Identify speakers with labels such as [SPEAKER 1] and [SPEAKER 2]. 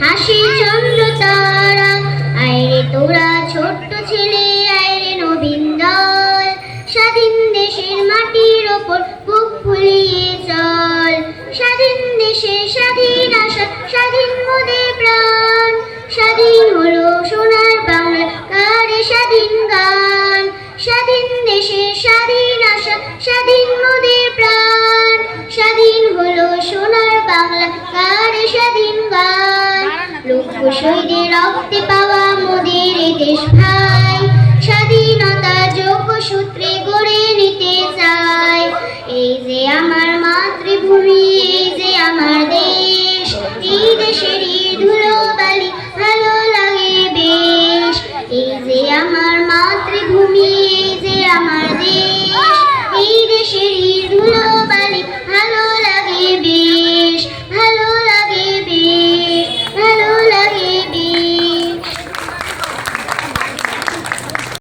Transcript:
[SPEAKER 1] হাসি চন্দ্র তারা। আইরে তোরা ছোট্ট ছেলে, আইরে নবীন দল, স্বাধীন দেশের মাটির ওপর বুক ফুলিয়ে চল। স্বাধীন দেশে স্বাধীন আশা, স্বাধীন মোদের প্রাণ। স্বাধীন হলো সোনার বাংলা, গারে স্বাধীন গান। স্বাধীন দেশে স্বাধীন আশা, স্বাধীন মোদের প্রাণ। স্বাধীন হলো সোনার বাংলা, গারে স্বাধীন গান। লক্ষ শহীদের রক্তে পাওয়া মোদের এ দেশ ভাই, স্বাধীনতা যোগ্য সূত্রে গড়ে নিতে চাই। এই যে আমার মাতৃভূমি,